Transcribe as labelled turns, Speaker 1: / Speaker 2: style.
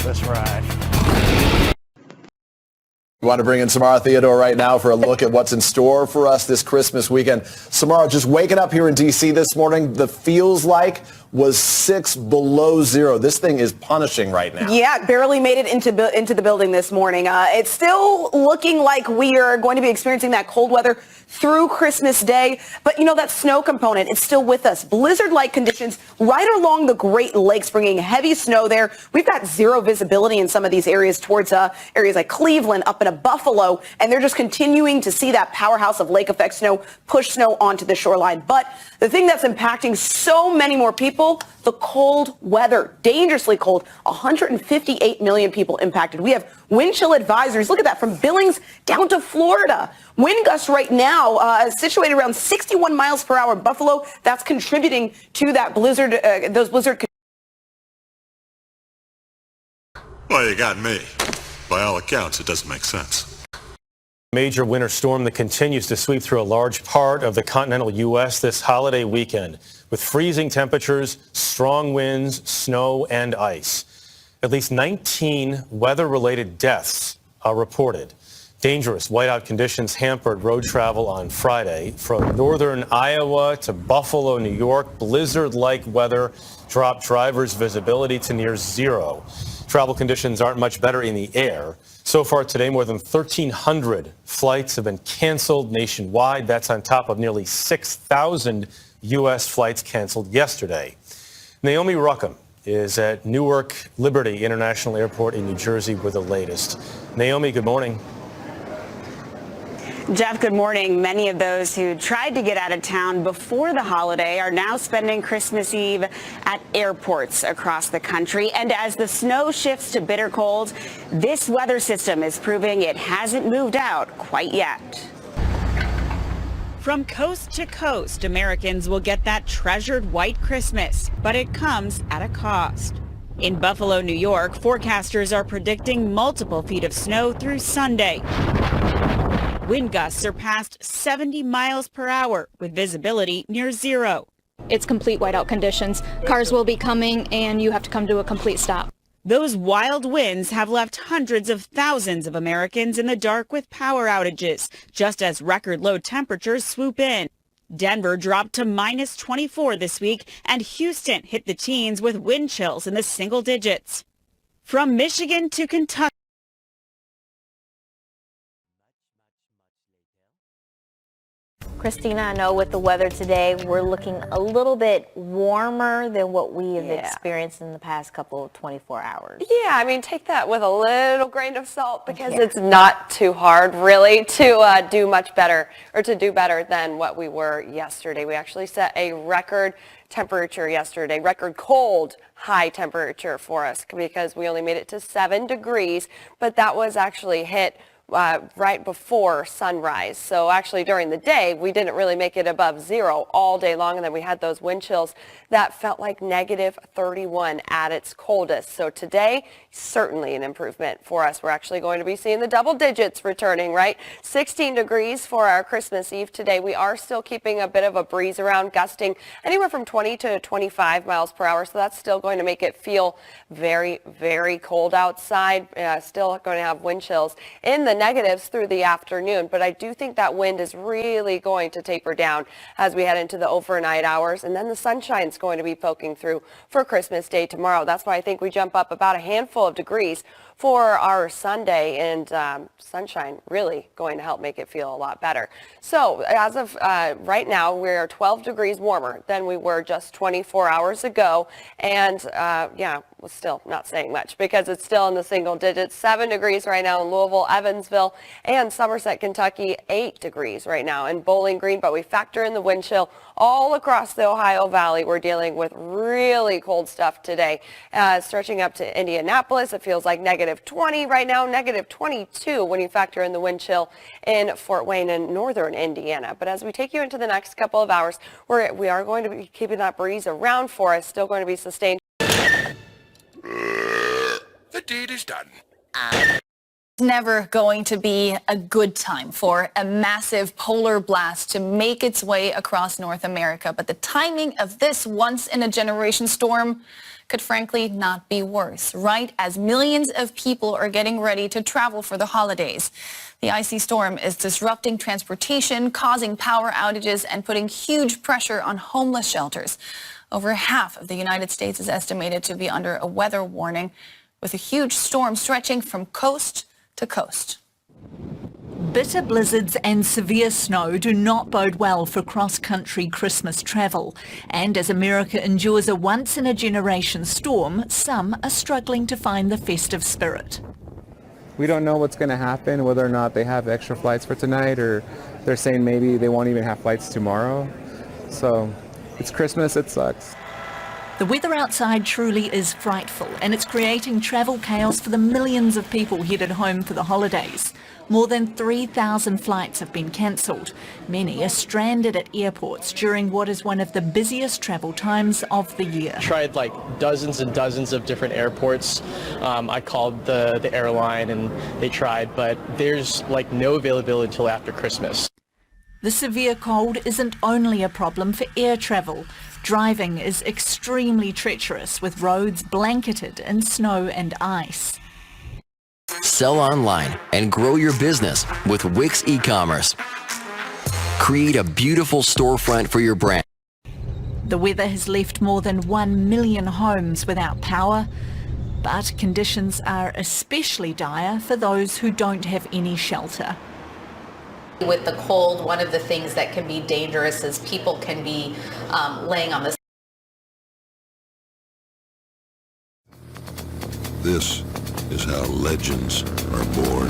Speaker 1: Let's ride.
Speaker 2: We want to bring in Samara Theodore right now for a look at what's in store for us this Christmas weekend. Samara, just waking up here in D.C. this morning, the feels like was 6 below zero. This thing is punishing right now.
Speaker 3: Yeah, barely made it into the building this morning. It's still looking like we are going to be experiencing that cold weather through Christmas Day. But, you know, that snow component, it's still with us. Blizzard-like conditions right along the Great Lakes, bringing heavy snow there. We've got zero visibility in some of these areas towards areas like Cleveland, up into Buffalo, and they're just continuing to see that powerhouse of lake effect snow push snow onto the shoreline. But the thing that's impacting so many more people, the cold weather, dangerously cold. 158 million people impacted. We have wind chill advisories. Look at that, from Billings down to Florida. Wind gusts right now situated around 61 miles per hour in Buffalo. That's contributing to that blizzard, those blizzard.
Speaker 4: Well, you got me. By all accounts, it doesn't make sense.
Speaker 5: Major winter storm that continues to sweep through a large part of the continental U.S. this holiday weekend, with freezing temperatures, strong winds, snow, and ice. At least 19 weather-related deaths are reported. Dangerous whiteout conditions hampered road travel on Friday. From northern Iowa to Buffalo, New York, blizzard-like weather dropped drivers' visibility to near zero. Travel conditions aren't much better in the air. So far today, more than 1,300 flights have been canceled nationwide. That's on top of nearly 6,000 U.S. flights canceled yesterday. Naomi Ruckham is at Newark Liberty International Airport in New Jersey with the latest. Naomi, good morning.
Speaker 6: Jeff, good morning. Many of those who tried to get out of town before the holiday are now spending Christmas Eve at airports across the country. And as the snow shifts to bitter cold, this weather system is proving it hasn't moved out quite yet. From coast to coast, Americans will get that treasured white Christmas, but it comes at a cost. In Buffalo, New York, forecasters are predicting multiple feet of snow through Sunday. Wind gusts surpassed 70 miles per hour with visibility near zero.
Speaker 7: It's complete whiteout conditions. Cars will be coming and you have to come to a complete stop.
Speaker 6: Those wild winds have left hundreds of thousands of Americans in the dark with power outages, just as record low temperatures swoop in. Denver dropped to minus 24 this week, and Houston hit the teens with wind chills in the single digits. From Michigan to Kentucky.
Speaker 8: Christina, I know with the weather today, we're looking a little bit warmer than what we have experienced in the past couple of 24 hours.
Speaker 9: Yeah, I mean, take that with a little grain of salt, because it's not too hard, really, to do much better, or to do better than what we were yesterday. We actually set a record temperature yesterday, record cold high temperature for us, because we only made it to 7 degrees, but that was actually hit right before sunrise. So actually during the day, we didn't really make it above zero all day long. And then we had those wind chills that felt like negative 31 at its coldest. So today, certainly an improvement for us. We're actually going to be seeing the double digits returning, right? 16 degrees for our Christmas Eve today. We are still keeping a bit of a breeze around, gusting anywhere from 20 to 25 miles per hour. So that's still going to make it feel very, very cold outside. Still going to have wind chills in the negatives through the afternoon, but I do think that wind is really going to taper down as we head into the overnight hours, and then the sunshine's going to be poking through for Christmas Day tomorrow. That's why I think we jump up about a handful of degrees for our Sunday, and sunshine really going to help make it feel a lot better. So as of right now, we're 12 degrees warmer than we were just 24 hours ago, and yeah, well, still not saying much because it's still in the single digits. 7 degrees right now in Louisville, Evansville, and Somerset, Kentucky. 8 degrees right now in Bowling Green, but we factor in the wind chill all across the Ohio Valley. We're dealing with really cold stuff today, stretching up to Indianapolis. It feels like negative 20 right now, negative 22 when you factor in the wind chill in Fort Wayne and northern Indiana. But as we take you into the next couple of hours, we are going to be keeping that breeze around for us, still going to be sustained.
Speaker 10: The deed is done.
Speaker 7: It's never going to be a good time for a massive polar blast to make its way across North America, but the timing of this once-in-a-generation storm could frankly not be worse, right as millions of people are getting ready to travel for the holidays. The icy storm is disrupting transportation, causing power outages, and putting huge pressure on homeless shelters. Over half of the United States is estimated to be under a weather warning, with a huge storm stretching from coast to coast.
Speaker 1: Bitter blizzards and severe snow do not bode well for cross-country Christmas travel. And as America endures a once-in-a-generation storm, some are struggling to find the festive spirit.
Speaker 11: We don't know what's going to happen, whether or not they have extra flights for tonight, or they're saying maybe they won't even have flights tomorrow. So it's Christmas, it sucks.
Speaker 1: The weather outside truly is frightful, and it's creating travel chaos for the millions of people headed home for the holidays. More than 3,000 flights have been cancelled. Many are stranded at airports during what is one of the busiest travel times of the year.
Speaker 12: Tried like dozens and dozens of different airports. I called the airline and they tried, but there's like no availability until after Christmas.
Speaker 1: The severe cold isn't only a problem for air travel. Driving is extremely treacherous, with roads blanketed in snow and ice.
Speaker 13: Sell online and grow your business with Wix e-commerce. Create a beautiful storefront for your brand.
Speaker 1: The weather has left more than 1 million homes without power, but conditions are especially dire for those who don't have any shelter.
Speaker 14: With the cold, one of the things that can be dangerous is people can be laying on the.
Speaker 10: This is how legends are born.